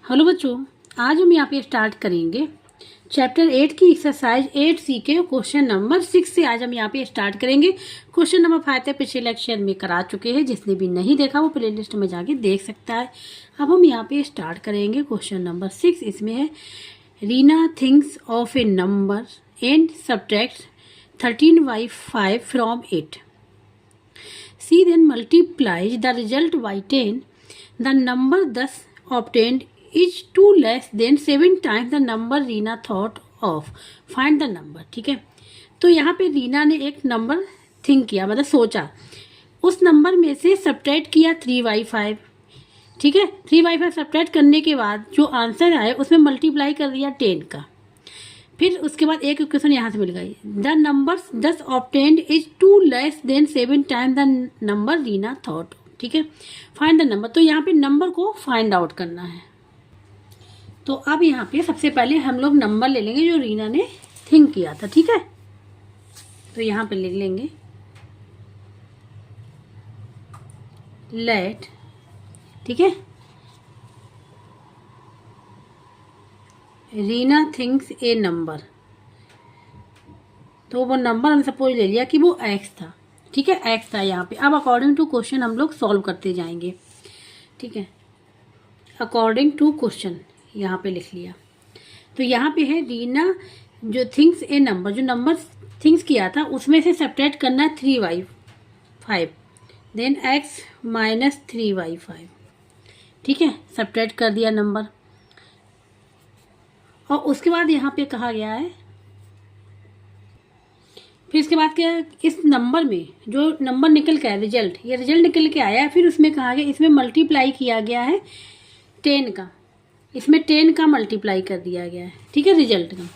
Hello बच्चों, आज हम यहाँ पे स्टार्ट करेंगे चैप्टर 8 की एक्सरसाइज 8C के क्वेश्चन नंबर 6 से। आज हम यहाँ पे स्टार्ट करेंगे। क्वेश्चन नंबर 5 तक पिछले लेक्चर में करा चुके हैं, जिसने भी नहीं देखा वो प्लेलिस्ट में जाके देख सकता है। अब हम यहाँ पे स्टार्ट करेंगे क्वेश्चन नंबर 6। इसमें है Reena thinks of A number and subtract 13/5 from 8। She then multiplies the result by 10. The number thus obtained is 2 less than 7 times the number Reena thought of. Find the number। ठीक है, तो यहाँ पे रीना ने एक नंबर थिंक किया, मतलब सोचा। उस नंबर में से सब्ट्रैक्ट किया 3/5। ठीक है, 3/5 सब्ट्रैक्ट करने के बाद जो आंसर आए उसमें मल्टीप्लाई कर दिया 10 का। फिर उसके बाद एक इक्वेशन यहाँ से मिल गई, द नंबर दस obtained is 2 less than 7 time the number Reena thought. ठीक है, फाइंड द नंबर। तो यहाँ पे नंबर को फाइंड आउट करना है। तो अब यहाँ पे सबसे पहले हम लोग नंबर ले लेंगे जो रीना ने थिंक किया था। ठीक है, तो यहाँ पे लिख लेंगे लेट। ठीक है, रीना थिंक्स ए नंबर। तो वो नंबर हम सपोज ले लिया कि वो x था। ठीक है, x था यहाँ पे। अब अकॉर्डिंग टू क्वेश्चन हम लोग सॉल्व करते जाएंगे। ठीक है, अकॉर्डिंग टू क्वेश्चन यहाँ पे लिख लिया। तो यहाँ पे है रीना जो थिंक्स ए नंबर, जो नंबर थिंक्स किया था उसमें से सब्ट्रैक्ट करना है 3/5 देन x माइनस 3/5। ठीक है, सब्ट्रैक्ट कर दिया नंबर। और उसके बाद यहाँ पे कहा गया है, फिर इसके बाद क्या है, इस नंबर में जो नंबर निकल के आया रिजल्ट, ये रिजल्ट निकल के आया है। फिर उसमें कहा गया इसमें मल्टीप्लाई किया गया है 10 का, इसमें 10 का मल्टीप्लाई कर दिया गया है। ठीक है, रिजल्ट का।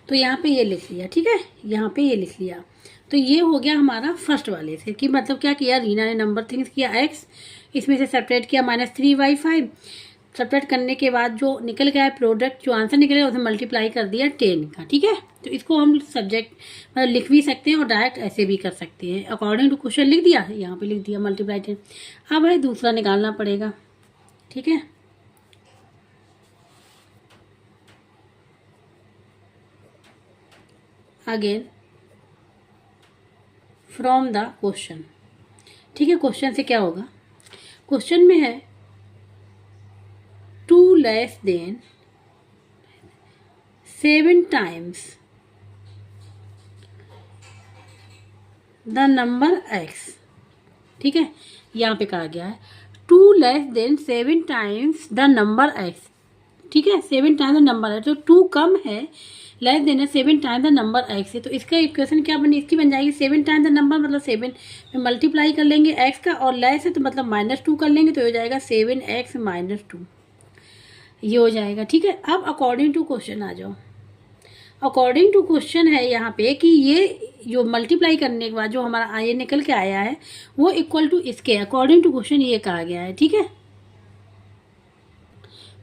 तो यहाँ पे ये लिख लिया। ठीक है, यहाँ पे ये लिख लिया। तो ये हो गया हमारा फर्स्ट वाले से कि मतलब क्या किया, रीना ने नंबर थिंक्स किया x, इसमें से सेपरेट किया -3/5। सेपरेट करने के बाद जो निकल गया है प्रोडक्ट, जो आंसर निकलेगा उसे मल्टीप्लाई कर दिया 10 का। ठीक है, तो इसको हम सब्जेक्ट मतलब लिख भी सकते हैं और डायरेक्ट ऐसे भी कर सकते हैं। अकॉर्डिंग टू क्वेश्चन लिख दिया, यहाँ पे लिख दिया मल्टीप्लाई 10। अब है दूसरा निकालना पड़ेगा। ठीक है, अगेन फ्रॉम द क्वेश्चन। ठीक है, क्वेश्चन से क्या होगा, क्वेश्चन में है 2 less than 7 times the number x। ठीक है, यहाँ पे कहा गया है 2 less than 7 times the number x। ठीक है, 7 टाइम्स द नंबर है, तो 2 कम है, less than 7 times the number x है। तो इसका इक्वेशन क्या बनी, इसकी बन जाएगी 7 टाइम्स द नंबर, मतलब 7 में मल्टीप्लाई कर लेंगे x का, और लेस है तो मतलब -2 कर लेंगे, तो हो जाएगा 7x - 2। ये हो जाएगा। ठीक है, अब अकॉर्डिंग टू क्वेश्चन आ जाओ। अकॉर्डिंग टू क्वेश्चन है यहाँ पे कि ये जो मल्टीप्लाई करने के बाद जो हमारा ये निकल के आया है वो इक्वल टू इसके, अकॉर्डिंग टू क्वेश्चन ये कहा गया है। ठीक है,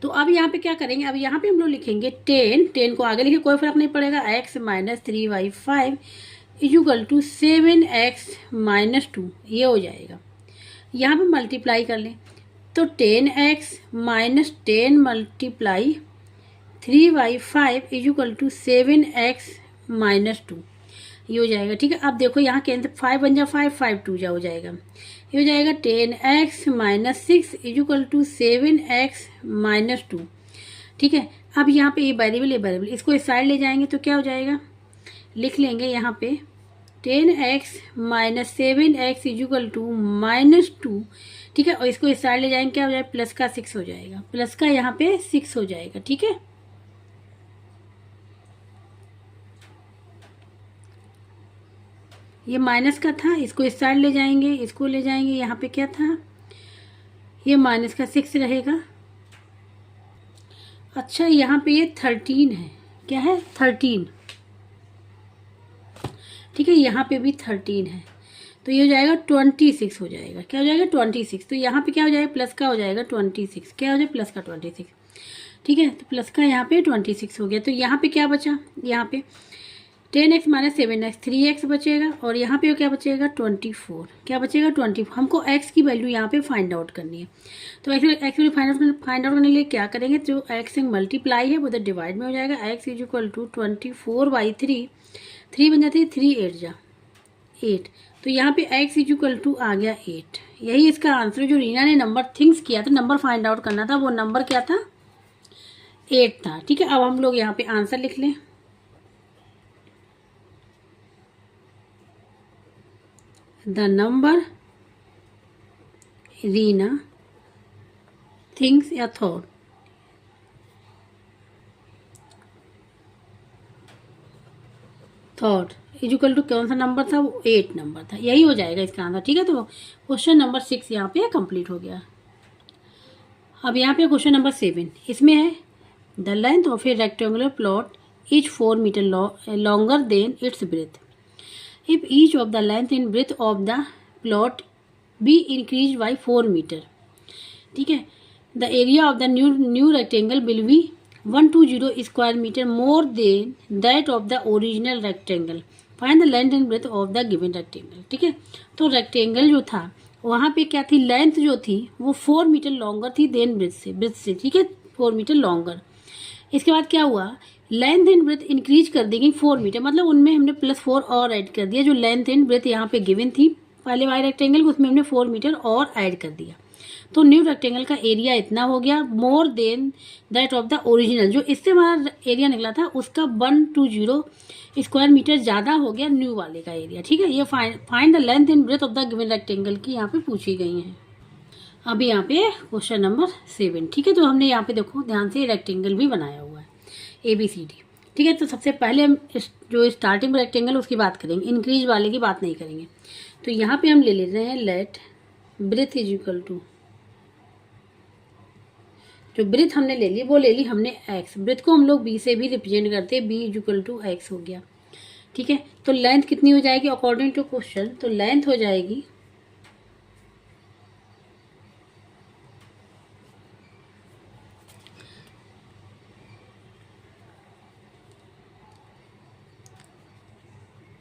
तो अब यहाँ पे क्या करेंगे, अब यहाँ पे हम लोग लिखेंगे 10 को आगे लिखे कोई फर्क नहीं पड़ेगा, x - 3/5 इक्वल टू 7x - 2। ये हो जाएगा। यहाँ पे मल्टीप्लाई कर लें तो 10x - 10 multiply 3/5 equal to 7x - 2। ये हो जाएगा। ठीक है, अब देखो यहाँ के अंदर 5 बन जाए 5, 5 2 जा हो जाएगा। ये हो जाएगा 10x - 6 इक्वल टू 7x - 2। ठीक है, अब यहाँ पे ये वेरिएबल इसको इस साइड ले जाएंगे तो क्या हो जाएगा, लिख लेंगे यहाँ पे 10x - 7x इक्वल टू -2। ठीक है, और इसको इस साइड ले जाएंगे क्या हो जाएगा, प्लस का 6 हो जाएगा, प्लस का यहाँ पे 6 हो जाएगा। ठीक है, ये माइनस का था, इसको इस साइड ले जाएंगे, इसको ले जाएंगे, यहाँ पे क्या था, ये माइनस का 6 रहेगा। अच्छा, यहाँ पे ये 13 है, क्या है 13। ठीक है, यहाँ पे भी 13 है, तो ये हो जाएगा 26 हो जाएगा। क्या हो जाएगा 26। तो यहाँ पे क्या हो जाएगा, प्लस का हो जाएगा 26। क्या हो जाएगा, प्लस का 26। ठीक है, तो प्लस का यहाँ पे 26 हो गया। तो यहाँ पे क्या बचा, यहाँ पे 10x माइनस 7x 3x बचेगा, और यहाँ पे क्या बचेगा 24, क्या बचेगा 24। हमको x की वैल्यू यहाँ पे फाइंड आउट करनी है। तो एक्स वैल्यू फाइंड आउट करने के लिए क्या करेंगे, जो x से मल्टीप्लाई है वो तो डिवाइड में हो जाएगा। x इज इक्वल टू 24/3, 3 बन जाती है, 3 8 जा 8, तो यहाँ पे x इज इक्वल टू आ गया 8। यही इसका आंसर है। जो रीना ने नंबर थिंग्स किया था, नंबर फाइंड आउट करना था, वो नंबर क्या था 8 था। ठीक है, अब हम लोग यहाँ पे आंसर लिख लें। The number Reena thinks या thought इज इक्वल टू कौन सा नंबर था, वो 8 नंबर था। यही हो जाएगा इसका आंसर। ठीक है, तो क्वेश्चन नंबर 6 यहाँ पे कंप्लीट हो गया। अब यहाँ पे क्वेश्चन नंबर 7, इसमें है the length of a rectangular plot is 4 metre longer than its breadth if each of the length and breadth of the plot be increased by 4 meter। ठीक है, the area of the new rectangle will be 120 square meter more than that of the original rectangle। find the length and breadth of the given rectangle। ठीक है, तो rectangle जो था वहाँ पे क्या थी, लेंथ जो थी वो 4 मीटर लॉन्गर थी देन ब्रेथ से। ठीक है, 4 मीटर लॉन्गर। इसके बाद क्या हुआ, लेंथ एंड ब्रेथ इंक्रीज कर दी गई 4 मीटर, मतलब उनमें हमने +4 और ऐड कर दिया। जो लेंथ एंड ब्रेथ यहाँ पे गिवन थी पहले वाले रेक्टेंगल को, उसमें हमने 4 मीटर और ऐड कर दिया। तो न्यू रेक्टेंगल का एरिया इतना हो गया more than that of the original. जो इससे हमारा एरिया निकला था उसका 120 स्क्वायर मीटर ज़्यादा हो गया न्यू वाले का एरिया। ठीक है, ये find the length and breadth of the given rectangle की यहाँ पे पूछी गई हैं। अभी यहाँ पे क्वेश्चन नंबर 7। ठीक है, तो हमने यहाँ पे देखो ध्यान से रेक्टेंगल भी बनाया हुआ है ABCD। ठीक है, तो सबसे पहले हम जो स्टार्टिंग रेक्टेंगल उसकी बात करेंगे, इंक्रीज वाले की बात नहीं करेंगे। तो यहाँ पे हम ले रहे हैं let breadth is equal to, जो ब्रेथ हमने ले ली वो ले ली हमने x। ब्रेथ को हम लोग b से भी रिप्रेजेंट करते हैं, b is equal to x हो गया। ठीक है, तो लेंथ कितनी हो जाएगी अकॉर्डिंग टू क्वेश्चन, तो लेंथ हो जाएगी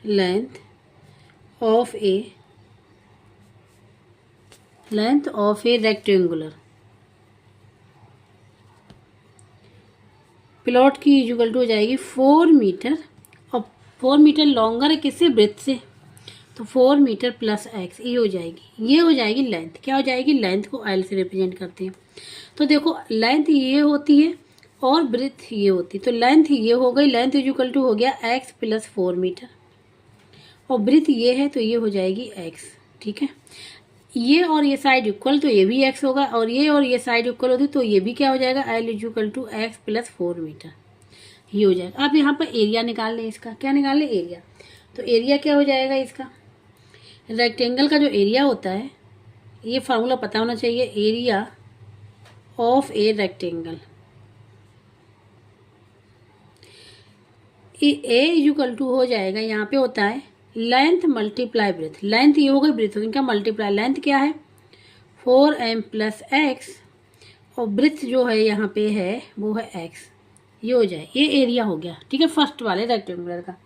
length of a rectangular plot की इक्वल टू हो जाएगी 4 मीटर, और 4 मीटर लॉन्गर है किससे, ब्रेथ से, तो 4 मीटर प्लस x ये हो जाएगी। ये हो जाएगी लेंथ। क्या हो जाएगी, लेंथ को L से रिप्रेजेंट करते हैं। तो देखो लेंथ ये होती है और ब्रेथ ये होती है, तो लेंथ ये हो गई, लेंथ इक्वल टू हो गया x प्लस 4 मीटर, और ब्रेथ ये है तो ये हो जाएगी x। ठीक है, ये और ये साइड इक्वल तो ये भी x होगा, और ये साइड इक्वल होती तो ये भी क्या हो जाएगा, L equal to x plus 4 metre ये हो जाएगा। अब यहाँ पर एरिया निकाल लें इसका, क्या निकाल लें, एरिया। तो एरिया क्या हो जाएगा इसका, रेक्टेंगल का जो एरिया होता है, ये फार्मूला पता होना चाहिए, area of a rectangle A equal to हो जाएगा, यहाँ पे होता है लेंथ मल्टीप्लाई ब्रेथ। लेंथ ये हो गई, ब्रेथ इनका मल्टीप्लाई, लेंथ क्या है 4m प्लस x, और ब्रेथ जो है यहाँ पे है वो है x। ये हो जाए, ये एरिया हो गया। ठीक है, फर्स्ट वाले रेक्टेंगुलर का।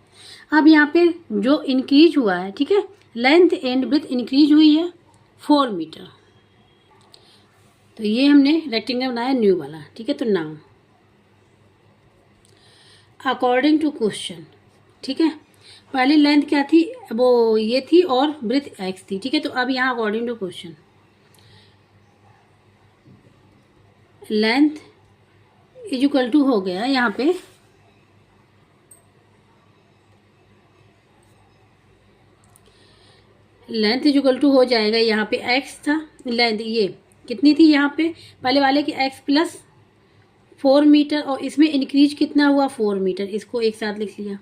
अब यहाँ पे जो इंक्रीज हुआ है, ठीक है, लेंथ एंड ब्रेथ इंक्रीज हुई है 4 मीटर। तो ये हमने रेक्टेंगल बनाया न्यू वाला। ठीक है, तो नाउ अकॉर्डिंग टू क्वेश्चन, ठीक है, पहले लेंथ क्या थी, वो ये थी, और ब्रेथ x थी। ठीक है, तो अब यहाँ according to question length is equal to हो गया, यहाँ पे लेंथ इज इक्वल टू हो जाएगा, यहाँ पे x था, लेंथ ये कितनी थी यहाँ पे पहले वाले की x प्लस 4 मीटर, और इसमें इंक्रीज कितना हुआ 4 मीटर, इसको एक साथ लिख लिया।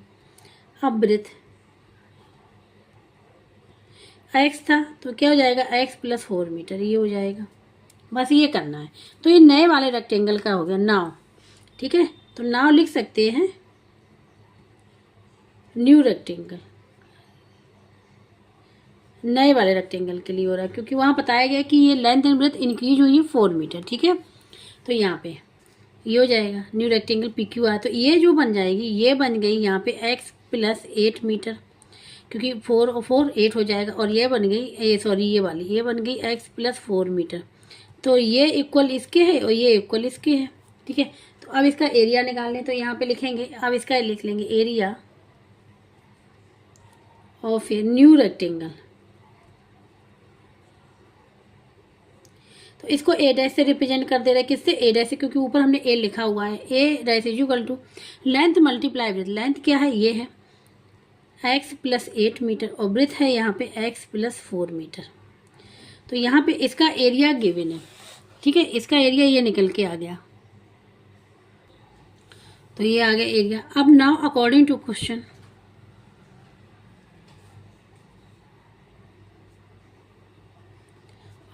अब ब्रेथ x था तो क्या हो जाएगा, x प्लस 4 मीटर ये हो जाएगा। बस ये करना है। तो ये नए वाले रेक्टेंगल का हो गया नाव। ठीक है, तो नाव लिख सकते हैं न्यू रेक्टेंगल, नए वाले रेक्टेंगल के लिए हो रहा है, क्योंकि वहाँ बताया गया कि ये लेंथ एंड ब्रेथ इंक्रीज हुई है 4 मीटर। ठीक है, तो यहाँ पे ये हो जाएगा न्यू रेक्टेंगल PQ आया, तो ये जो बन जाएगी, ये बन गई यहाँ पे x प्लस 8 मीटर, क्योंकि 4 और 4 8 हो जाएगा, और ये बन गई सॉरी ये वाली ये बन गई x प्लस 4 मीटर। तो ये इक्वल इसके है और ये इक्वल इसके है, ठीक है। तो अब इसका एरिया निकालने, तो यहाँ पे लिखेंगे, अब इसका लिख लेंगे area of a new rectangle. तो इसको ए डैश से रिप्रेजेंट कर दे रहे हैं, किससे, ए डैश से, क्योंकि ऊपर हमने ए लिखा हुआ है। A dash is equal to length multiply breadth. Length क्या है, ये है x प्लस 8 मीटर, और ब्रेथ है यहाँ पे x प्लस 4 मीटर। तो यहाँ पे इसका एरिया गिवन है, ठीक है, इसका एरिया ये निकल के आ गया, तो ये आ गया एरिया। अब now according to question,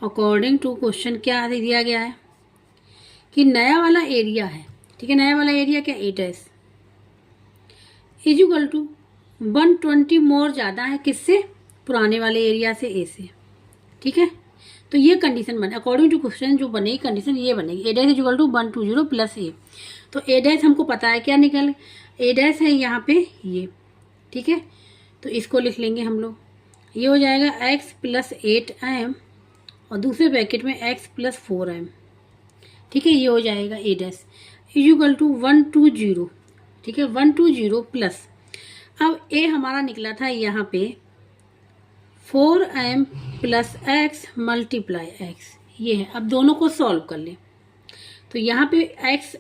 according to question क्या दिया गया है कि नया वाला एरिया है, ठीक है, नया वाला एरिया क्या, 8s इज इक्वल टू 120 मोर ज़्यादा है किससे, पुराने वाले एरिया से, ए से, ठीक है। तो ये कंडीशन बने, अकॉर्डिंग टू क्वेश्चन जो बनेगी कंडीशन ये बनेगी, A dash is equal to 120 plus A. तो ए डैश हमको पता है क्या निकल, ए डैश है यहाँ पे ये, ठीक है। तो इसको लिख लेंगे हम लोग, ये हो जाएगा x प्लस 8m और दूसरे ब्रैकेट में x प्लस 4m, ठीक है, ये हो जाएगा ए डैश इज इक्वल टू 120, ठीक है, 120 प्लस, अब ए हमारा निकला था यहाँ पे 4m plus x multiply x, ये है। अब दोनों को सॉल्व कर ले, तो यहाँ पे x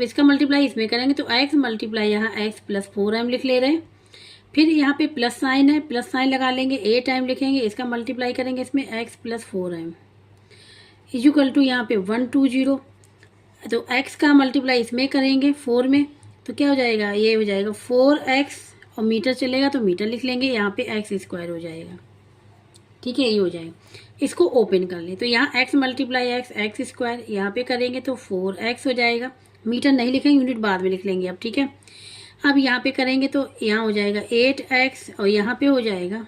इसका मल्टीप्लाई इसमें करेंगे, तो x मल्टीप्लाई यहाँ x प्लस 4m लिख ले रहे हैं, फिर यहाँ पे प्लस साइन है, प्लस साइन लगा लेंगे, 8m लिखेंगे, इसका मल्टीप्लाई करेंगे इसमें x plus 4m is equal to यहाँ पे 120, तो x का मल्टीप्लाई इसमें करेंगे 4 में, तो क्या हो जाएगा, ये हो जाएगा 4x, और मीटर चलेगा तो मीटर लिख लेंगे, यहाँ पे x स्क्वायर हो जाएगा, ठीक है, ये हो जाएगा। इसको ओपन कर लें, तो यहाँ x मल्टीप्लाई x स्क्वायर यहाँ पे करेंगे तो 4x हो जाएगा, मीटर नहीं लिखेंगे, यूनिट बाद में लिख लेंगे अब, ठीक है। अब यहाँ पे करेंगे तो यहाँ हो जाएगा 8x और यहाँ पे हो जाएगा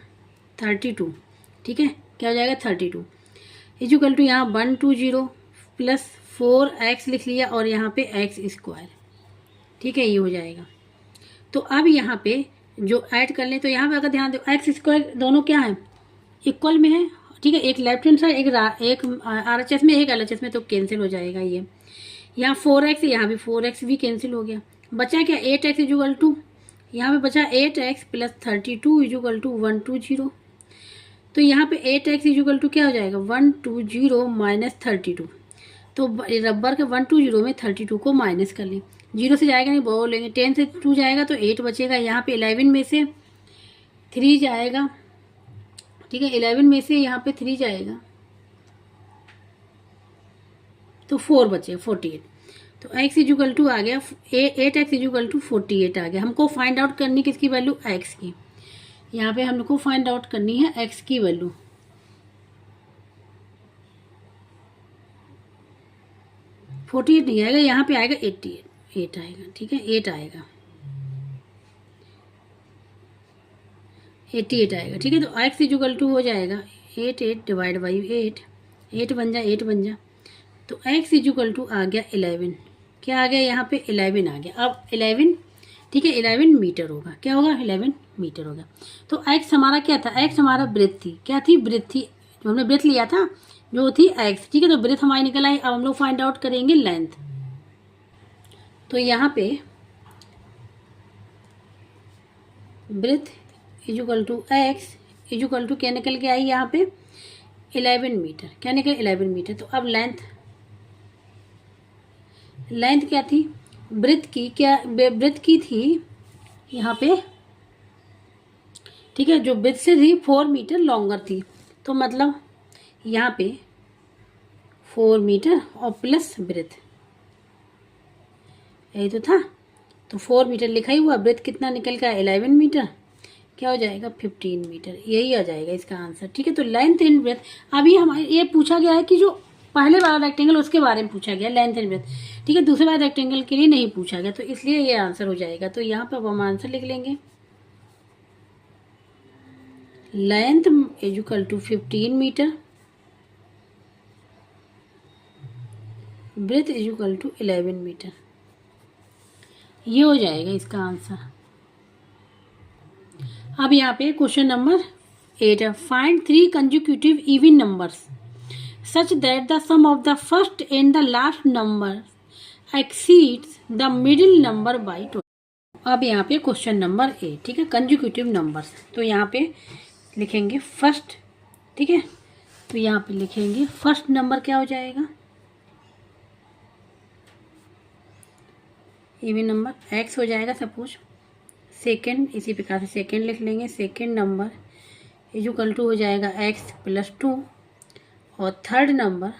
32, ठीक है, क्या हो जाएगा 32 इज इक्वल टू यहाँ 120 प्लस 4x लिख लिया और यहाँ पे x स्क्वायर, ठीक है, ये हो जाएगा। तो अब यहाँ पे जो ऐड कर लें, तो यहाँ पे अगर ध्यान दो x स्क्वायर दोनों क्या है, इक्वल में है, ठीक है, एक लेफ्ट हैंड साइड एक RHS में एक LHS में, तो कैंसिल हो जाएगा ये, यहाँ 4x यहाँ भी 4x भी कैंसिल हो गया, बचा क्या 8x इज इक्वल टू, यहाँ पे बचा 8x plus 32 is equal to 120, तो यहाँ पे 8x इज इक्वल टू क्या हो जाएगा 120 माइनस 32, तो रबर के 120 में 32 को माइनस कर लें, 0 से जाएगा नहीं बोलेंगे, 10 से 2 जाएगा तो 8 बचेगा, यहाँ पे 11 में से 3 जाएगा, ठीक है, 11 में से यहाँ पे 3 जाएगा तो 4 बचे 48, तो x इज इक्वल टू आ गया 8x इज इक्वल टू 48 आ गया। हमको फाइंड आउट करनी किसकी वैल्यू, x की, यहाँ पे हमको फाइंड आउट करनी है x की वैल्यू। फोर्टी एट नहीं आएगा, यहाँ पे आएगा 88 आएगा, ठीक है, 8 आएगा, 88 आएगा, ठीक है। तो x इज इक्वल टू हो जाएगा 8 डिवाइड बाई 8 बन जा, 8 बन जा, तो x इज इक्वल टू आ गया 11, क्या आ गया यहाँ पे 11 आ गया। अब 11, ठीक है, 11 मीटर होगा, क्या होगा 11 मीटर होगा। तो x हमारा क्या था, x हमारा ब्रेथ थी, क्या थी, ब्रेथ थी, जो हमने ब्रेथ लिया था जो थी x, ठीक है, तो ब्रेथ हमारी निकल आई। अब हम लोग फाइंड आउट करेंगे लेंथ, तो यहाँ पे breadth is equal to x is equal to क्या निकल के आई यहाँ पे 11 मीटर, क्या निकल 11 मीटर। तो अब लेंथ क्या थी, ब्रेथ की, क्या ब्रेथ की थी यहाँ पे, ठीक है, जो ब्रेथ से थी 4 मीटर लॉन्गर थी, तो मतलब यहाँ पे 4 मीटर और प्लस ब्रेथ, यही तो था, तो 4 मीटर लिखा ही हुआ, ब्रेथ कितना निकल का 11 मीटर, क्या हो जाएगा 15 मीटर, यही आ जाएगा इसका आंसर, ठीक है। तो लेंथ एंड ब्रेथ, अभी हमारे ये पूछा गया है कि जो पहले वाला रेक्टेंगल उसके बारे में पूछा गया लेंथ एंड ब्रेथ, ठीक है, दूसरे वाले रेक्टेंगल के लिए नहीं पूछा गया, तो इसलिए ये आंसर हो जाएगा। तो यहाँ पर हम आंसर लिख लेंगे length is equal to 15 metre, breadth is equal to 11 metre, ये हो जाएगा इसका आंसर। अब यहाँ पे क्वेश्चन नंबर 8 है, find 3 consecutive even numbers such that the sum of the first and the last number exceeds the middle number by 2। अब यहाँ पे क्वेश्चन नंबर 8, ठीक है, कंसेक्यूटिव नंबर्स। तो यहाँ पे लिखेंगे फर्स्ट, ठीक है, तो यहाँ पे लिखेंगे फर्स्ट नंबर क्या हो जाएगा, इवन नंबर एक्स हो जाएगा सपोज। सेकेंड इसी प्रकार से सेकेंड लिख लेंगे, सेकेंड नंबर इक्वल टू हो जाएगा एक्स प्लस 2 और थर्ड नंबर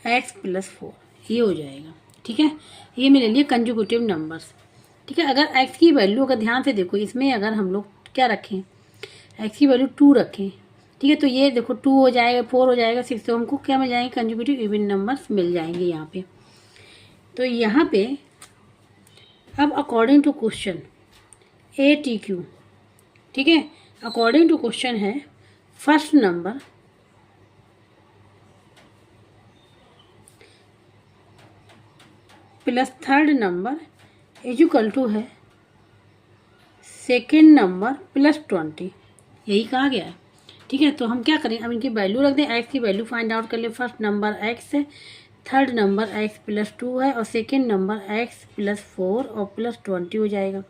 एक्स प्लस 4, ये हो जाएगा, ठीक है। ये मेरे लिए कंसेक्यूटिव नंबर्स, ठीक है। अगर एक्स की वैल्यू, अगर ध्यान से देखो इसमें, अगर हम लोग क्या रखें, एक्स की वैल्यू 2 रखें, ठीक है, तो ये देखो 2 हो जाएगा, 4 हो जाएगा, 6, तो हमको क्या मिल जाएंगे, कंसेक्यूटिव इवन नंबर्स मिल जाएंगे यहाँ पे। तो यहाँ पे अब अकॉर्डिंग टू क्वेश्चन ATQ, ठीक है, अकॉर्डिंग टू क्वेश्चन है first number plus third number equal to है सेकेंड नंबर प्लस 20, यही कहा गया है, ठीक है। तो हम क्या करें, अब इनकी वैल्यू रख दें, एक्स की वैल्यू फाइंड आउट कर ले। फर्स्ट नंबर एक्स है, थर्ड नंबर एक्स प्लस 2 है और सेकेंड नंबर एक्स प्लस 4 और प्लस 20 हो जाएगा।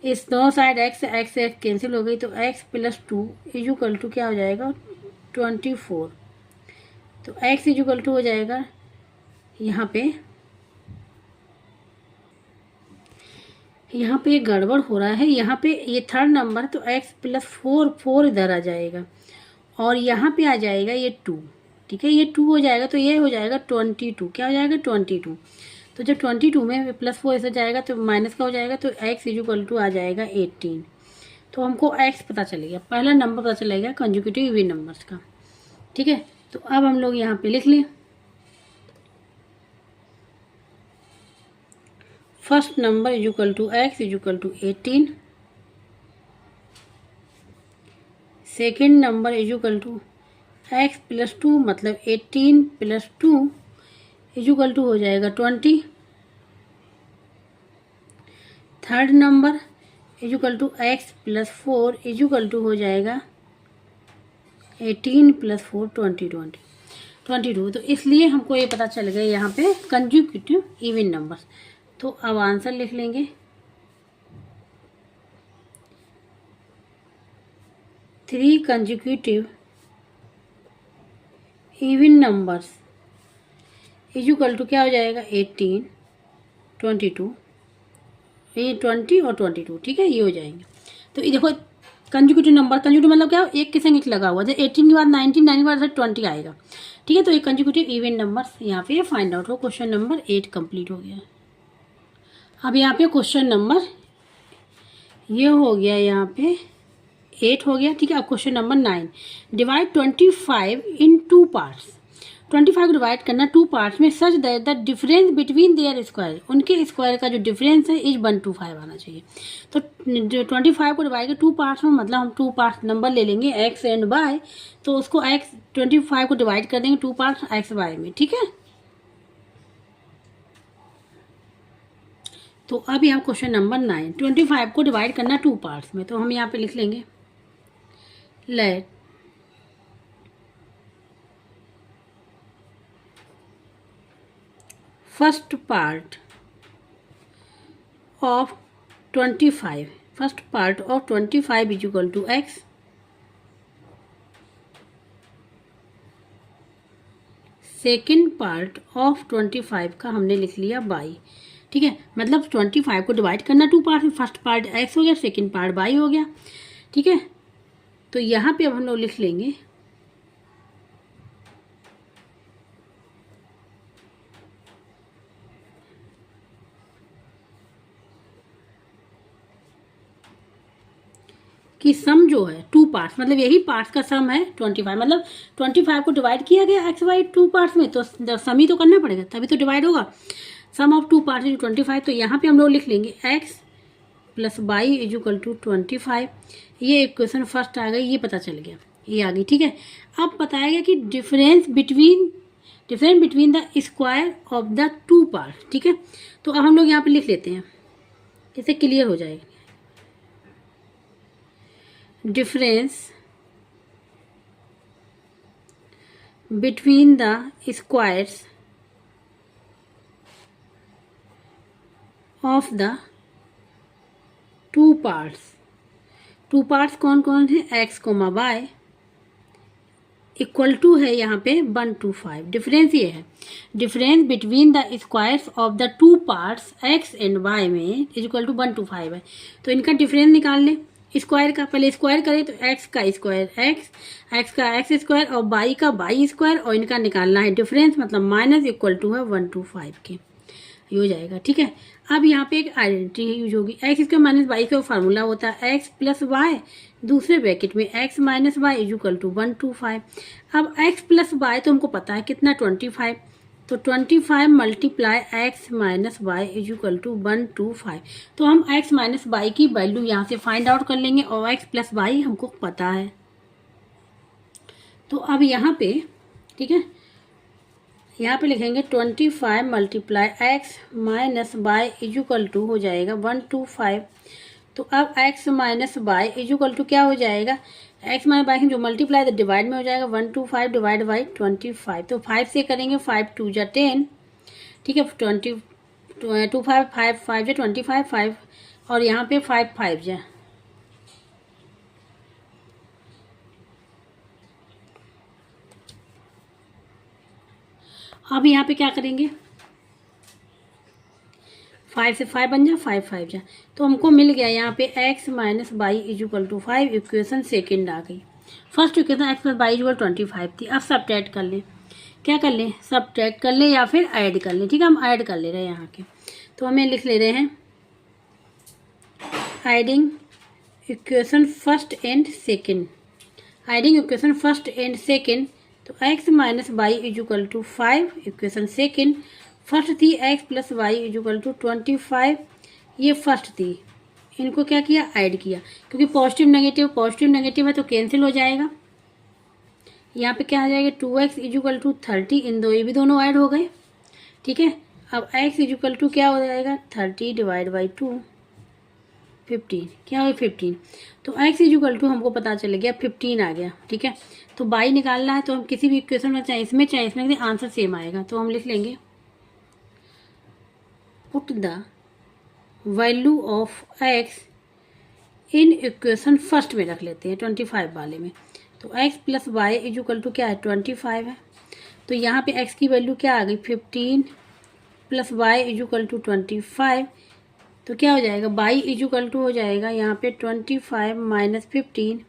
इस दोनों side x x x cancel हो गई, तो एक्स प्लस 2 इक्वल टू क्या हो जाएगा 24। तो एक्स इक्वल टू हो जाएगा, यहाँ पे ये गड़बड़ हो रहा है, यहाँ पे ये थर्ड नंबर तो एक्स प्लस 4 इधर आ जाएगा और यहाँ पे आ जाएगा ये 2, ठीक है, ये 2 हो जाएगा, तो ये हो जाएगा 22, क्या हो जाएगा 22। तो जब 22 में प्लस 4 ऐसा जाएगा तो माइनस का हो जाएगा, तो एक्स इक्वल टू आ जाएगा 18। तो हमको एक्स पता चलेगा, पहला नंबर पता चलेगा कंसेक्यूटिव इवन नंबर्स का, ठीक है। तो अब हम लोग यहाँ पे लिख लें first number equal to x equal to 18, second number equal to x plus 2 मतलब 18 प्लस 2 इक्वल टू हो जाएगा 20, third number equal to x plus 4 equal to हो जाएगा 18 प्लस 4 22। तो इसलिए हमको ये पता चल गया यहाँ पे कंसेक्यूटिव इवन नंबर्स। तो अब आंसर लिख लेंगे, 3 consecutive even numbers equal to क्या हो जाएगा 18, 22, ये 20 और 22, ठीक है, ये हो जाएंगे। तो ये देखो कंसेक्यूटिव नंबर, कंसेक्यूटिव मतलब क्या, एक के संग एक लगा हुआ, जैसे 18 के बाद 19, 19 के बाद 20 आएगा, ठीक है। तो ये कंसेक्यूटिव इवन नंबर्स यहाँ पे फाइंड आउट हो। क्वेश्चन नंबर 8 कंप्लीट हो गया। अब यहाँ पे क्वेश्चन नंबर ये हो गया, यहाँ पे 8 हो गया, ठीक है। अब क्वेश्चन नंबर 9, डिवाइड 25 इन 2 पार्ट्स। 25 को डिवाइड करना 2 पार्ट्स में सच that the difference between their square, उनके स्क्वायर का जो डिफरेंस है इज 125 आना चाहिए। तो 25 को डिवाइड कर 2 पार्ट्स में, मतलब हम 2 पार्ट्स नंबर ले लेंगे एक्स एंड वाई, तो उसको एक्स 25 को डिवाइड कर देंगे 2 पार्ट्स एक्स वाई में, ठीक है। तो अब यहाँ क्वेश्चन नंबर 9, 25 को डिवाइड करना 2 पार्ट्स में, तो हम यहाँ पे लिख लेंगे let first part of 25, first part of 25 is equal to x, second part of 25 का हमने लिख लिया बाई, ठीक है। मतलब 25 को डिवाइड करना 2 पार्ट में, फर्स्ट पार्ट एक्स हो गया, सेकेंड पार्ट बाई हो गया, ठीक है। तो यहाँ पे अब हम लोग लिख लेंगे कि सम जो है 2 पार्ट्स, मतलब यही पार्ट्स का सम है 25, मतलब 25 को डिवाइड किया गया एक्स वाई 2 पार्ट्स में, तो सम ही तो करना पड़ेगा तभी तो डिवाइड होगा। सम ऑफ 2 पार्ट्स 25, तो यहाँ पे हम लोग लिख लेंगे x plus y is equal to 25। ये इक्वेशन फर्स्ट आ गई, ये पता चल गया, ये आ गई, ठीक है। अब बताएगा कि difference between the square of the 2 part, ठीक है। तो अब हम लोग यहाँ पे लिख लेते हैं, इससे क्लियर हो जाएगा। Difference between the squares of the two parts कौन कौन है, x comma y equal to है यहाँ पे 125। डिफरेंस ये है, difference between the squares of the two parts x and y में इक्वल टू 125 है। तो इनका डिफरेंस निकाल ले, स्क्वायर का पहले स्क्वायर करें तो एक्स का स्क्वायर एक्स का एक्स स्क्वायर और वाई का वाई स्क्वायर, और इनका निकालना है डिफरेंस, मतलब माइनस इक्वल टू है 125 के, ये हो जाएगा। ठीक है, अब यहाँ पे एक आइडेंटिटी यूज होगी, एक्स स्क्वायर माइनस वाई का फार्मूला होता है एक्स प्लस वाई, दूसरे ब्रैकेट में x minus Y equal to 125। अब एक्स प्लस वाई तो हमको पता है कितना 25, तो 25 multiply x minus Y equal to 125। तो हम एक्स माइनस वाई की वैल्यू यहाँ से फाइंड आउट कर लेंगे और एक्स प्लस वाई हमको पता है। तो अब यहाँ पे ठीक है, यहाँ पे लिखेंगे 25 multiply x minus Y equal to हो जाएगा 125। तो अब x minus Y equal to क्या हो जाएगा, x माइनस वाई जो मल्टीप्लाई तो डिवाइड में हो जाएगा 125 डिवाइड बाई 25। तो 5 से करेंगे 5 2 जा 10, ठीक है 25 5 जा 25 5 और यहाँ पे 5 5 जा, अब यहाँ पे क्या करेंगे 5 से 5 बन जा 5 5 जा, तो हमको मिल गया यहाँ पे x minus Y equal to 5। Equation second आ गई। First equation x plus Y equal 25 थी। अब सब्ट्रैक्ट कर ले, क्या कर ले सब्ट्रैक्ट कर ले या फिर ऐड कर ले। ठीक है, हम ऐड कर ले रहे हैं यहाँ के, तो हमें लिख ले रहे हैं adding equation first and second, adding equation first and second. तो x minus Y equal to 5 equation second, first थी x plus Y equal to 25, ये फर्स्ट थी, इनको क्या किया ऐड किया, क्योंकि पॉजिटिव नेगेटिव है तो कैंसिल हो जाएगा। यहाँ पे क्या आ जाएगा 2x इक्वल टू 30, इन दो ये भी दोनों ऐड हो गए। ठीक है, अब x इक्वल टू क्या हो जाएगा 30 डिवाइड बाई 2 15, क्या हो 15। तो x इक्वल टू हमको पता चल गया 15 आ गया। ठीक है, तो y निकालना है तो हम किसी भी इक्वेशन में चाहे इसमें आंसर सेम आएगा। तो हम लिख लेंगे put the value of x in equation first में रख लेते हैं 25 वाले में। तो x plus Y equal to क्या है 25 है, तो यहाँ पे x की वैल्यू क्या आ गई 15 प्लस वाई इक्वल टू 25, तो क्या हो जाएगा y इक्वल टू हो जाएगा यहाँ पे 25 माइनस 15।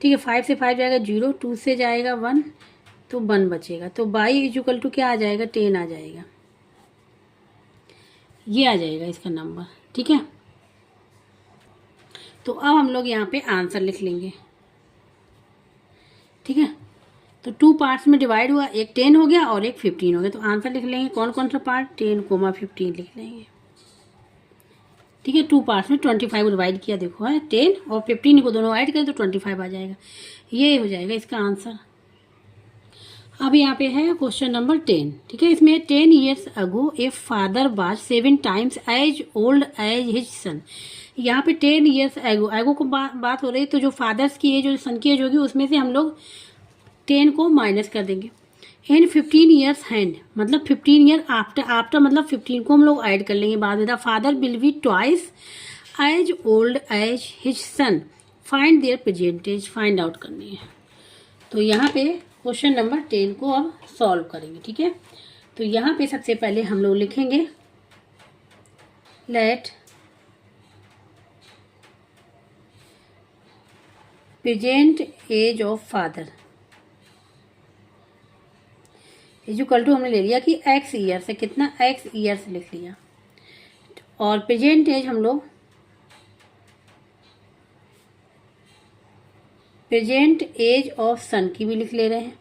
ठीक है, 5 से 5 जाएगा 0, 2 से जाएगा 1 तो 1 बचेगा। तो y इक्वल टू क्या आ जाएगा 10 आ जाएगा, ये आ जाएगा इसका नंबर। ठीक है, तो अब हम लोग यहाँ पे आंसर लिख लेंगे। ठीक है, तो 2 पार्ट्स में डिवाइड हुआ, एक 10 हो गया और एक 15 हो गया। तो आंसर लिख लेंगे कौन कौन सा पार्ट 10,15 लिख लेंगे। ठीक है, 2 पार्ट्स में 25 को डिवाइड किया, देखो है 10 और 15 को दोनों ऐड करें तो 25 आ जाएगा, ये हो जाएगा इसका आंसर। अब यहाँ पे है क्वेश्चन नंबर 10। ठीक है, इसमें 10 years ago a father was 7 times as old as his son. यहाँ पे 10 years एगो को बात हो रही, तो जो फादर्स की एज जो सन की एज होगी उसमें से हम लोग 10 को माइनस कर देंगे। एंड 15 years हैंड मतलब 15 ईयर आफ्टर मतलब 15 को हम लोग ऐड कर लेंगे बाद में। The father will be twice as old as his son, find their present age, find out करनी है। तो यहाँ पे क्वेश्चन नंबर 10 को अब सॉल्व करेंगे। ठीक है, तो यहाँ पे सबसे पहले हम लोग लिखेंगे let present age of father equal to हमने ले लिया कि x ईयर से, कितना x ईयर से लिख लिया, और प्रेजेंट एज हम लोग प्रेजेंट एज ऑफ सन की भी लिख ले रहे हैं,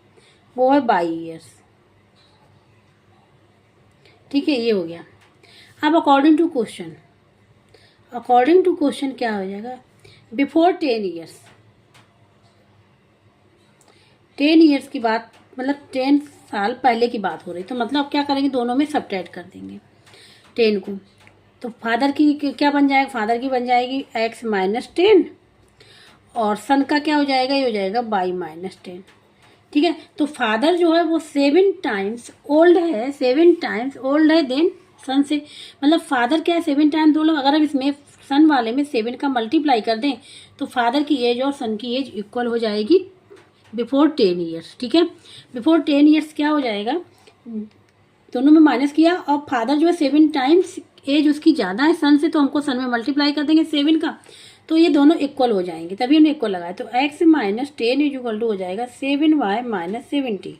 वो है 22 ईयर्स। ठीक है, ये हो गया। अब अकॉर्डिंग टू क्वेश्चन क्या हो जाएगा बिफोर 10 ईयर्स, 10 ईयर्स की बात मतलब 10 साल पहले की बात हो रही, तो मतलब क्या करेंगे दोनों में सब्ट्रैक्ट कर देंगे 10 को। तो फादर की क्या बन जाएगा, फादर की बन जाएगी x माइनस 10 और सन का क्या हो जाएगा, ये हो जाएगा बाई -10। ठीक है, तो फादर जो है वो 7 टाइम्स ओल्ड है, 7 टाइम्स ओल्ड है देन सन से, मतलब फादर क्या है 7 टाइम्स ओल्ड। अगर हम इसमें सन वाले में 7 का मल्टीप्लाई कर दें तो फादर की एज और सन की एज इक्वल हो जाएगी बिफोर 10 ईयर्स। ठीक है, बिफोर 10 ईयर्स क्या हो जाएगा, दोनों में माइनस किया और फादर जो है 7 टाइम्स एज उसकी ज़्यादा है सन से, तो हमको सन में मल्टीप्लाई कर देंगे 7 का, तो ये दोनों इक्वल हो जाएंगे, तभी हमने इक्वल लगाया। तो x - 10 इक्वल टू हो जाएगा 7y - 70।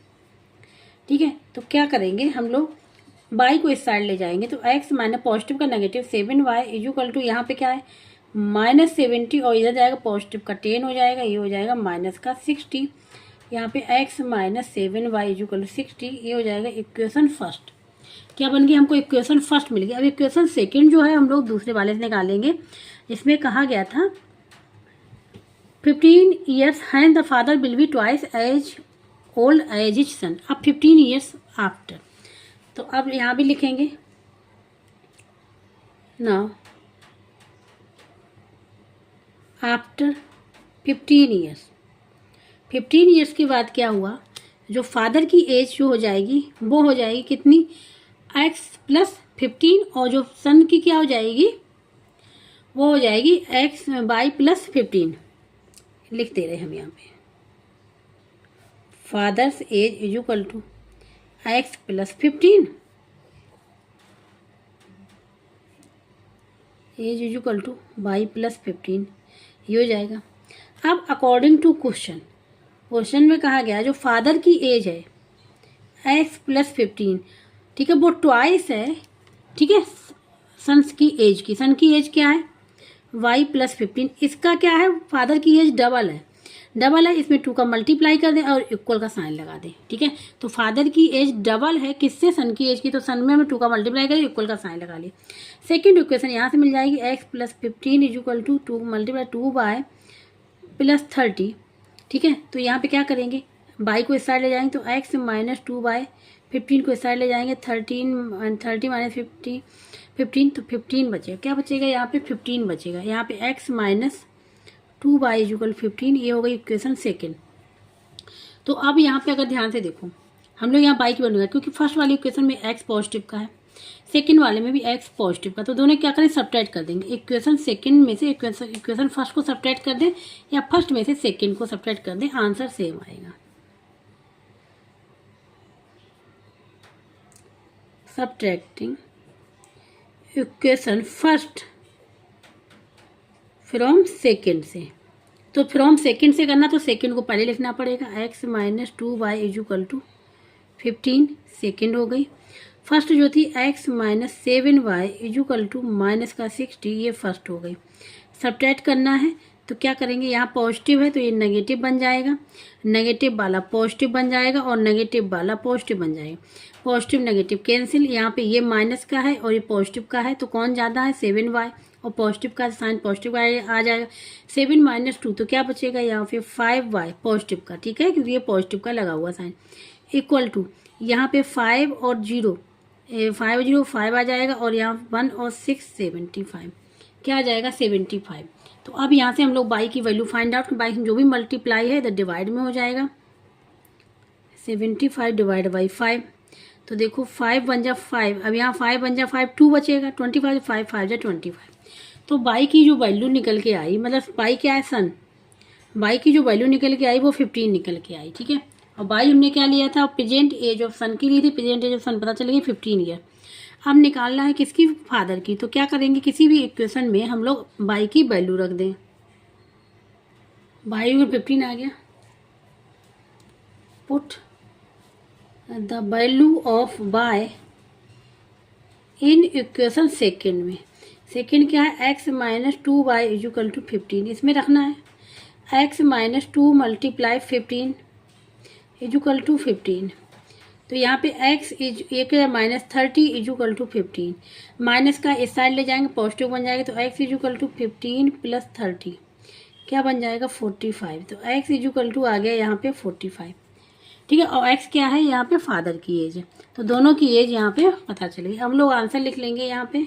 ठीक है, तो क्या करेंगे हम लोग, y को इस साइड ले जाएंगे, तो x माइनस पॉजिटिव का नेगेटिव 7y इक्वल टू यहाँ पे क्या है -70, और इधर जाएगा पॉजिटिव का 10 हो जाएगा, ये हो जाएगा माइनस का 60। यहाँ पे x - 7y इक्वल टू 60, ये हो जाएगा इक्वेशन फर्स्ट। क्या बन गया, हमको इक्वेशन फर्स्ट मिल गया। अब इक्वेशन सेकंड जो है हम लोग दूसरे वाले से निकालेंगे। इसमें कहा गया था 15 years hence the father will be twice as old as his son, अब 15 ईयर्स आफ्टर, तो अब यहाँ भी लिखेंगे नाउ आफ्टर 15 ईयर्स। 15 ईयर्स के बाद क्या हुआ, जो फादर की एज जो हो जाएगी वो हो जाएगी कितनी, x + 15, और जो सन की क्या हो जाएगी वो हो जाएगी y + 15। लिख दे रहे हम यहाँ पे father's age equal to x + 15 age equal to y + 15, ये हो जाएगा। अब अकॉर्डिंग टू क्वेश्चन में कहा गया जो फादर की एज है x + 15, ठीक है, वो ट्वाइस है, ठीक है, सन्स की एज की। सन की एज क्या है y + 15, इसका क्या है फादर की एज डबल है, इसमें 2 का मल्टीप्लाई कर दें और इक्वल का साइन लगा दें। ठीक है, तो फादर की एज डबल है किससे, सन की एज की, तो सन में हमें 2 का मल्टीप्लाई करें, इक्वल का साइन लगा लिए। सेकेंड इक्वेशन यहाँ से मिल जाएगी x + 15 इक्वल टू 2 × 2y + 30। ठीक है, तो यहाँ पे क्या करेंगे, y को इस साइड ले जाएंगे, तो x - 2y, 15 को इस साइड ले जाएंगे, 30 - 15, तो 15 बचेगा। क्या बचेगा यहाँ पे 15 बचेगा। यहाँ पे x - 2y इक्वल 15, ये हो गई इक्वेशन सेकेंड। तो अब यहाँ पे अगर ध्यान से देखो, हम लोग यहाँ y की बनूंगा, क्योंकि फर्स्ट वाली इक्वेशन में x पॉजिटिव का है, सेकेंड वाले में भी x पॉजिटिव का, तो दोनों क्या करें सब्ट्रैक्ट कर देंगे। इक्वेशन सेकेंड में से इक्वेशन फर्स्ट को सब्ट्रैक्ट कर दें या फर्स्ट में से सेकेंड को सब्ट्रैक्ट कर दें, आंसर सेम आएगा। Subtracting equation first from second से, तो फ्रॉम सेकेंड से करना तो सेकेंड को पहले लिखना पड़ेगा, x - 2y equal to 15 second हो गई। फर्स्ट जो थी x - 7y इक्वल टू -60, ये फर्स्ट हो गई। सब्ट्रैक्ट करना है तो क्या करेंगे, यहाँ पॉजिटिव है तो ये नेगेटिव बन जाएगा, नेगेटिव वाला पॉजिटिव बन जाएगा और नेगेटिव वाला पॉजिटिव बन जाएगा। पॉजिटिव नेगेटिव कैंसिल, यहाँ पे ये माइनस का है और ये पॉजिटिव का है, तो कौन ज़्यादा है 7y, और पॉजिटिव का साइन पॉजिटिव आ जाएगा। 7 - 2 तो क्या बचेगा यहाँ पे 5y पॉजिटिव का, ठीक है, क्योंकि ये पॉजिटिव का लगा हुआ साइन, इक्वल टू यहाँ पे 5 और 0 5 आ जाएगा, और यहाँ 1 और 6 75, क्या आ जाएगा 75। तो अब यहाँ से हम लोग y की वैल्यू फाइंड आउट, बाई जो भी मल्टीप्लाई है इधर डिवाइड में हो जाएगा, 75 डिवाइड बाई 5, तो देखो 5 बन जा 5, अब यहाँ 5 बन जा 5, 2 बचेगा, 25 5 5 जा 25। तो y की जो वैल्यू निकल के आई, मतलब y क्या है सन, y की जो वैल्यू निकल के आई वो 15 निकल के आई। ठीक है, और y हमने क्या लिया था, प्रेजेंट एज ऑफ सन की ली थी, प्रेजेंट एज ऑफ सन पता चलेगी 15 ईयर। अब निकालना है किसकी, फादर की, तो क्या करेंगे किसी भी इक्वेशन में हम लोग y की वैल्यू रख दें, y में 15 आ गया, put the value of y in equation second में। सेकेंड क्या है x - 2y इक्वल टू 15, इसमें रखना है x - 2 × 15 इक्वल टू 15, तो यहाँ पे x एक -30 इक्वल टू 15, माइनस का इस साइड ले जाएंगे पॉजिटिव बन जाएगा, तो x इक्वल टू 15 + 30 क्या बन जाएगा 45, तो x इक्वल टू आ गया यहाँ पे 45। ठीक है, और x क्या है यहाँ पे फादर की एज है, तो दोनों की एज यहाँ पे पता चलेगी। हम लोग आंसर लिख लेंगे यहाँ पे,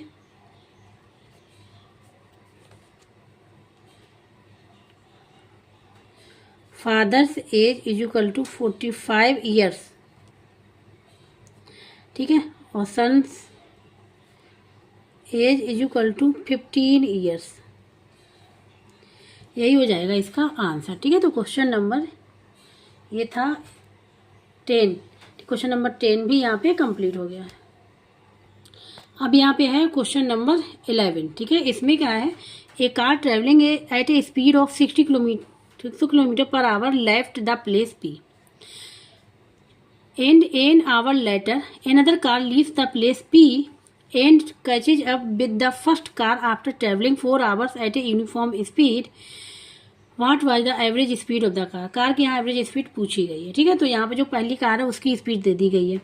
father's age is equal to 45 years, ठीक है, और son's age is equal to 15 years. यही हो जाएगा इसका आंसर, ठीक है। तो क्वेश्चन नंबर ये था 10, क्वेश्चन नंबर 10 भी यहाँ पे कंप्लीट हो गया है। अब यहाँ पे है क्वेश्चन नंबर 11, ठीक है। इसमें क्या है, a car travelling at a speed of 60 kilometre per hour left the place P and an hour later another car leaves the place P and catches up with the first car after traveling 4 hours at a uniform speed. What was the average speed of the car? Car की यहाँ average speed पूछी गई है, ठीक है। तो यहाँ पे जो पहली कार है उसकी स्पीड दे दी गई है,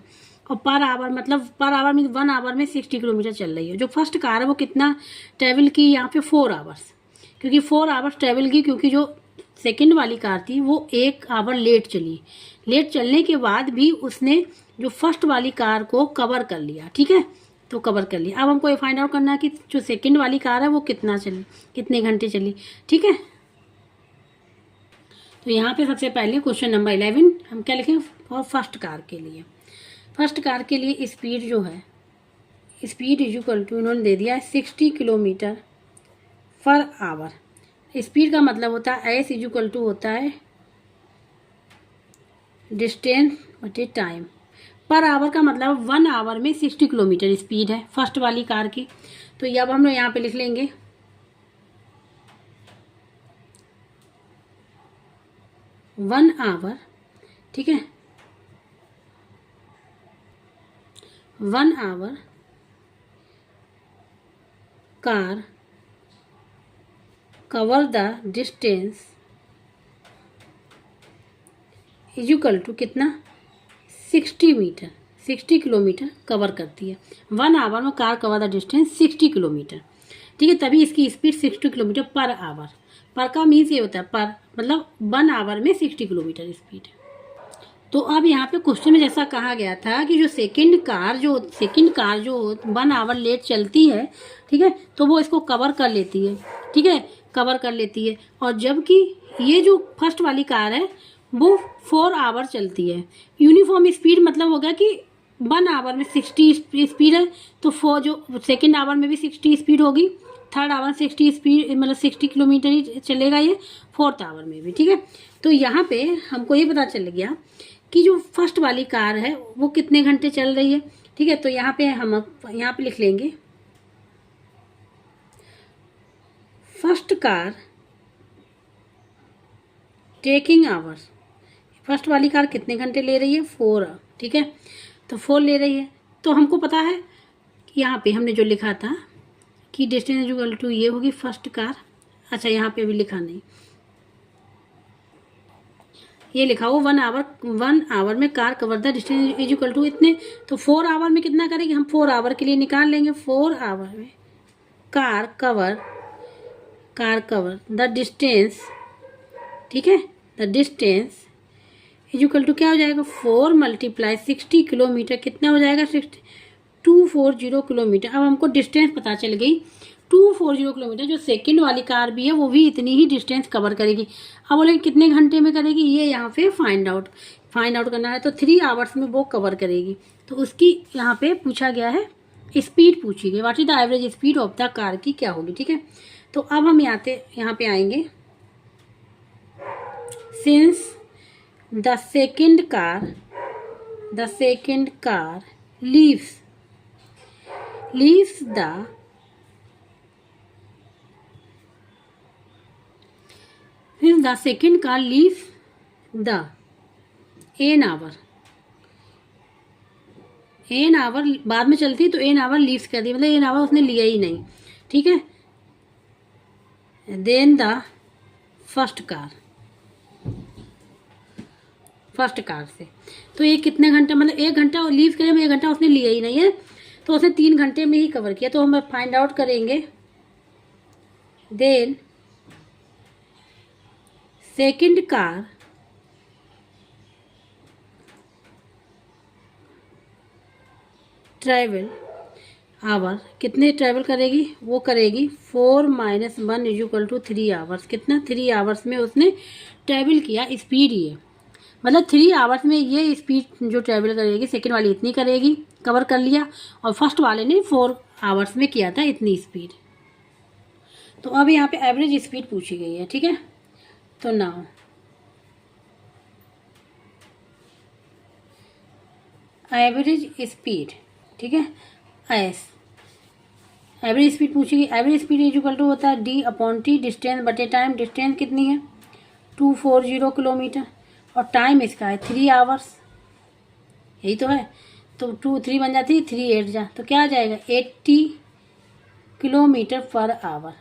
और पर आवर मतलब पर आवर में 1 आवर में 60 किलोमीटर चल रही है। जो फर्स्ट कार है वो कितना ट्रेवल की यहाँ पे 4 आवर्स, क्योंकि 4 आवर्स ट्रेवल की, क्योंकि जो सेकंड वाली कार थी वो 1 आवर लेट चली। लेट चलने के बाद भी उसने जो फर्स्ट वाली कार को कवर कर लिया, ठीक है, तो कवर कर लिया। अब हमको ये फाइंड आउट करना है कि जो सेकंड वाली कार है वो कितना चली, कितने घंटे चली, ठीक है। तो यहाँ पे सबसे पहले क्वेश्चन नंबर 11 हम क्या लिखेंगे, और फर्स्ट कार के लिए, फर्स्ट कार के लिए स्पीड जो है, स्पीड इज इक्वल टू इन्होंने दे दिया है 60 किलोमीटर पर आवर। स्पीड का मतलब होता है एस इज इक्वल टू होता है डिस्टेंस बटे टाइम। पर आवर का मतलब 1 आवर में 60 किलोमीटर स्पीड है फर्स्ट वाली कार की। तो ये अब हम लोग यहाँ पे लिख लेंगे 1 आवर, ठीक है, 1 hour car cover the distance is equal to कितना 60 किलोमीटर कवर करती है। 1 आवर में car cover the distance 60 kilometre, ठीक है। तभी इसकी स्पीड 60 किलोमीटर पर आवर, पर का मीन्स ये होता है पर मतलब 1 आवर में 60 किलोमीटर स्पीड। तो अब यहाँ पे क्वेश्चन में जैसा कहा गया था कि जो सेकंड कार जो 1 आवर लेट चलती है, ठीक है, तो वो इसको कवर कर लेती है, ठीक है, कवर कर लेती है। और जबकि ये जो फर्स्ट वाली कार है वो 4 आवर चलती है। यूनिफॉर्म स्पीड मतलब होगा कि 1 आवर में 60 स्पीड है, तो 4 जो सेकेंड आवर में भी 60 स्पीड होगी, थर्ड आवर 60 स्पीड मतलब 60 किलोमीटर ही चलेगा ये, फोर्थ आवर में भी, ठीक है। तो यहाँ पे हमको ये पता चल गया कि जो फर्स्ट वाली कार है वो कितने घंटे चल रही है, ठीक है। तो यहाँ पे हम यहाँ पे लिख लेंगे first car taking hours. First वाली कार कितने घंटे ले रही है 4, ठीक है, तो 4 ले रही है। तो हमको पता है कि यहाँ पे हमने जो लिखा था कि डिस्टेंस इक्वल टू ये होगी फर्स्ट कार। अच्छा यहाँ पे भी लिखा नहीं, ये लिखा हो 1 आवर में car cover the distance is equal to इतने। तो 4 आवर में कितना करेंगे हम, 4 आवर के लिए निकाल लेंगे। 4 आवर में कार कवर द डिस्टेंस, ठीक है, the distance is equal to क्या हो जाएगा 4 × 60 किलोमीटर, कितना हो जाएगा 240 किलोमीटर। अब हमको डिस्टेंस पता चल गई 240 किलोमीटर। जो सेकंड वाली कार भी है वो भी इतनी ही डिस्टेंस कवर करेगी। अब बोले कितने घंटे में करेगी, ये यहाँ पे फाइंड आउट करना है। तो 3 आवर्स में वो कवर करेगी। तो उसकी यहाँ पे पूछा गया है, स्पीड पूछी गई, what is the average speed of the car की क्या होगी, ठीक है। तो अब हम यहाँ पे आएंगे, since the second car leaves the second car leaves the an hour बाद में चलती, तो एन आवर लीव्स कर दी, मतलब एन आवर उसने लिया ही नहीं, ठीक है। देन द फर्स्ट कार से, तो ये कितने घंटे मतलब 1 घंटा लीव करे, 1 घंटा उसने लिया ही नहीं है, तो उसने 3 घंटे में ही कवर किया। तो हम फाइंड आउट करेंगे then second car travel, hour कितने ट्रैवल करेगी, वो करेगी 4 - 1 = 3 आवर्स। कितना, 3 आवर्स में उसने ट्रैवल किया, स्पीड ये मतलब 3 आवर्स में ये स्पीड जो ट्रैवल करेगी, सेकंड वाली इतनी करेगी, कवर कर लिया, और फर्स्ट वाले ने 4 आवर्स में किया था इतनी स्पीड। तो अब यहाँ पे एवरेज स्पीड पूछी गई है, ठीक है। तो नाउ एवरेज स्पीड, ठीक है, एस एवरेज स्पीड पूछी गई। एवरेज स्पीड इक्वल टू होता है D/T, डिस्टेंस बटे टाइम। डिस्टेंस कितनी है, 240 किलोमीटर, और टाइम इसका है 3 आवर्स, यही तो है। तो 2 3 बन जाती है, 3 8 जा, तो क्या आ जाएगा 80 किलोमीटर पर आवर।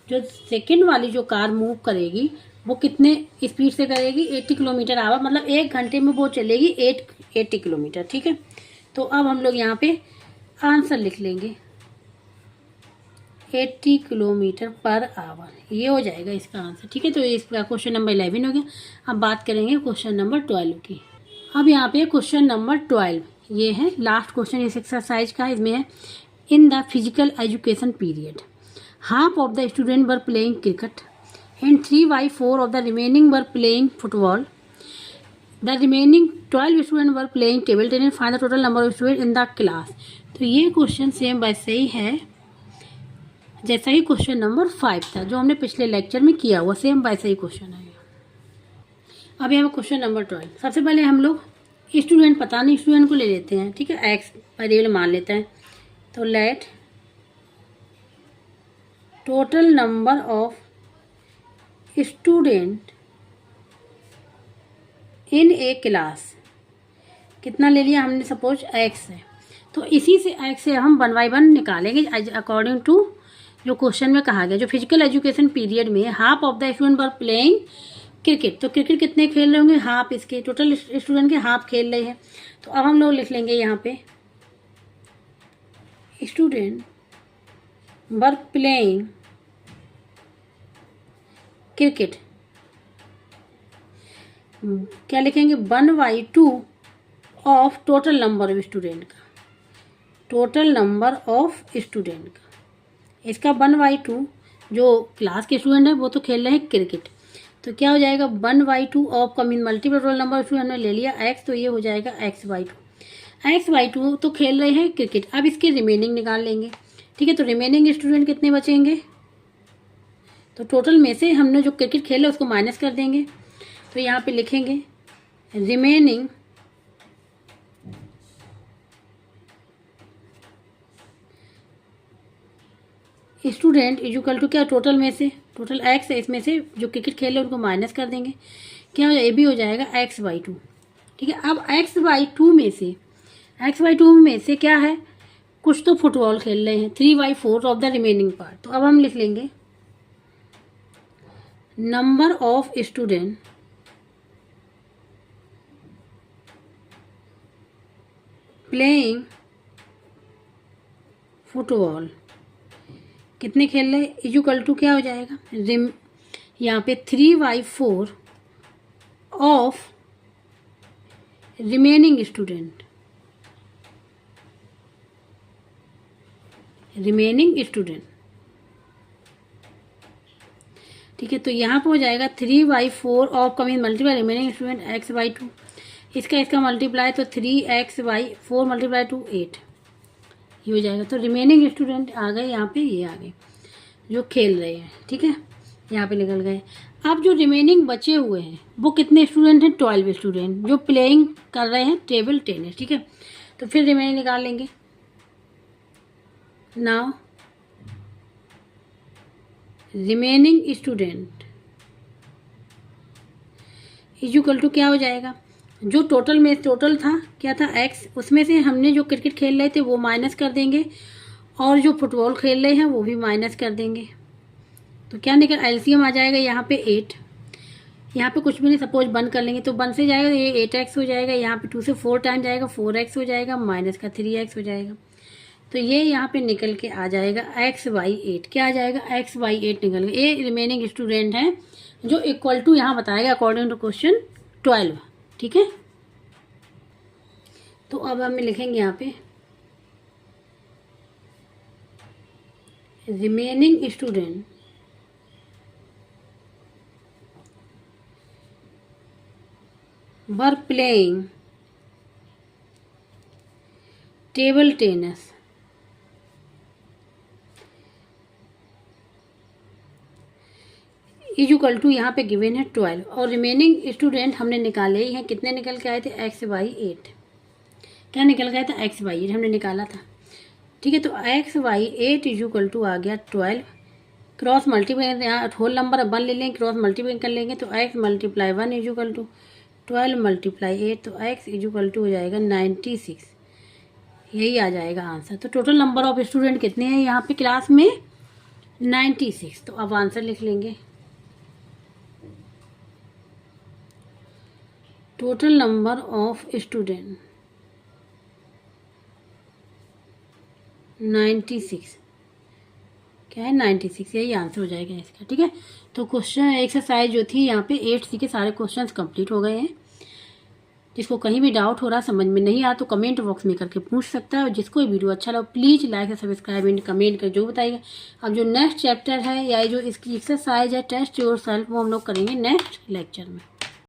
जो सेकंड वाली जो कार मूव करेगी वो कितने स्पीड से करेगी, 80 किलोमीटर आवर, मतलब 1 घंटे में वो चलेगी 80 किलोमीटर, ठीक है। तो अब हम लोग यहाँ पे आंसर लिख लेंगे 80 किलोमीटर पर आवर, ये हो जाएगा इसका आंसर, ठीक है। तो इसका क्वेश्चन नंबर 11 हो गया। अब बात करेंगे क्वेश्चन नंबर 12 की। अब यहाँ पे क्वेश्चन नंबर 12, ये है लास्ट क्वेश्चन इस एक्सरसाइज का। इसमें है in the physical education period half of the student were playing cricket and 3/4 of the remaining were playing football. The remaining 12 student were playing table tennis, find the total number of student in the class. तो ये question same वैसे ही है जैसा ही question number 5 था, जो हमने पिछले lecture में किया हुआ, सेम वैसे ही क्वेश्चन है। अब यहाँ क्वेश्चन नंबर 12। सबसे पहले हम लोग स्टूडेंट, पता नहीं स्टूडेंट को ले लेते हैं, ठीक है, एक्स वेरिएबल मान लेते हैं। तो let total number of student in A class, कितना ले लिया हमने, सपोज एक्स है, तो इसी से एक्स से हम 1 बाई 1 निकालेंगे अकॉर्डिंग टू जो क्वेश्चन में कहा गया। जो फिजिकल एजुकेशन पीरियड में half of the student were playing cricket, तो क्रिकेट कितने खेल रहे होंगे, हाफ, इसके टोटल स्टूडेंट के हाफ खेल रहे हैं। तो अब हम लोग लिख लेंगे यहाँ पे स्टूडेंट वर प्लेइंग क्रिकेट, क्या लिखेंगे 1/2 of total number of student का, टोटल नंबर ऑफ स्टूडेंट का। इसका 1/2 जो क्लास के स्टूडेंट है वो तो खेल रहे हैं क्रिकेट, तो क्या हो जाएगा 1/2 ऑफ का mean multiple total number of student हमने ले लिया एक्स, तो ये हो जाएगा x/2 तो खेल रहे हैं क्रिकेट। अब इसके रिमेनिंग निकाल लेंगे, ठीक है। तो रिमेनिंग स्टूडेंट कितने बचेंगे, तो टोटल में से हमने जो क्रिकेट खेले उसको माइनस कर देंगे। तो यहाँ पे लिखेंगे रिमेनिंग स्टूडेंट इक्वल टू क्या, टोटल में से, टोटल एक्स है, इसमें से जो क्रिकेट खेले उनको माइनस कर देंगे, क्या हो जाएगा, ये भी हो जाएगा x/2, ठीक है। अब x/2 में से क्या है, कुछ तो फुटबॉल खेल रहे हैं, 3/4 ऑफ द रिमेनिंग पार्ट। तो अब हम लिख लेंगे number of student playing football, कितने खेल रहे, इक्वल टू क्या हो जाएगा, यहाँ पे 3/4 ऑफ रिमेनिंग स्टूडेंट, ठीक है। तो यहाँ पे हो जाएगा 3/4 ऑफ का mean multiply remaining student x/2, इसका मल्टीप्लाई, तो 3x/4 मल्टीप्लाई टू 8, ये हो जाएगा। तो रिमेनिंग स्टूडेंट आ गए यहाँ पे, ये आ गए जो खेल रहे हैं, ठीक है, यहाँ पे निकल गए। अब जो रिमेनिंग बचे हुए हैं वो कितने स्टूडेंट हैं, 12 स्टूडेंट जो प्लेइंग कर रहे हैं टेबल टेनिस, ठीक है। तो फिर रिमेनिंग निकाल लेंगे। Now remaining student equal to क्या हो जाएगा, जो टोटल था क्या था x, उसमें से हमने जो क्रिकेट खेल रहे थे वो माइनस कर देंगे, और जो फुटबॉल खेल रहे हैं वो भी माइनस कर देंगे। तो क्या निकल, एलसीएम आ जाएगा यहाँ पे 8, यहाँ पे कुछ भी नहीं, सपोज बंद कर लेंगे तो 1 से जाएगा, ये 8x हो जाएगा, यहाँ पे 2 से 4 टाइम जाएगा, 4x हो जाएगा, माइनस का 3x हो जाएगा। तो ये यहाँ पे निकल के आ जाएगा x/8, क्या आ जाएगा x/8 निकल गया। ये रिमेनिंग स्टूडेंट हैं जो इक्वल टू यहाँ बताएगा अकॉर्डिंग टू क्वेश्चन 12, ठीक है। तो अब हम लिखेंगे यहाँ पे remaining student were playing table tennis equal to यहाँ पे गिवन है 12 और रिमेनिंग स्टूडेंट हमने निकाले ही हैं। कितने निकल के आए थे? x/8। क्या निकल गया था? x/8 हमने निकाला था। ठीक है, तो x/8 इक्वल टू आ गया 12। क्रॉस मल्टीप्लाई, यहाँ होल नंबर 1 ले लेंगे, क्रॉस मल्टीप्लाई कर लेंगे तो x × 1 इक्वल टू 12 × 8 तो x इक्वल टू हो जाएगा 96। यही आ जाएगा आंसर। तो टोटल नंबर ऑफ स्टूडेंट कितने हैं यहाँ पे क्लास में? 96। तो अब आंसर लिख लेंगे। Total number of student 96। क्या है? 96। यही आंसर हो जाएगा इसका। ठीक है, तो क्वेश्चन एक्सरसाइज जो थी यहाँ पे 8C के सारे क्वेश्चंस कंप्लीट हो गए हैं। जिसको कहीं भी डाउट हो रहा, समझ में नहीं आ तो कमेंट बॉक्स में करके पूछ सकता है। और जिसको वीडियो अच्छा लगा प्लीज़ लाइक और सब्सक्राइब एंड कमेंट कर जो बताइएगा। अब जो नेक्स्ट चैप्टर है या जो इसकी एक्सरसाइज है टेस्ट योर सेल्फ वो हम लोग करेंगे नेक्स्ट लेक्चर में।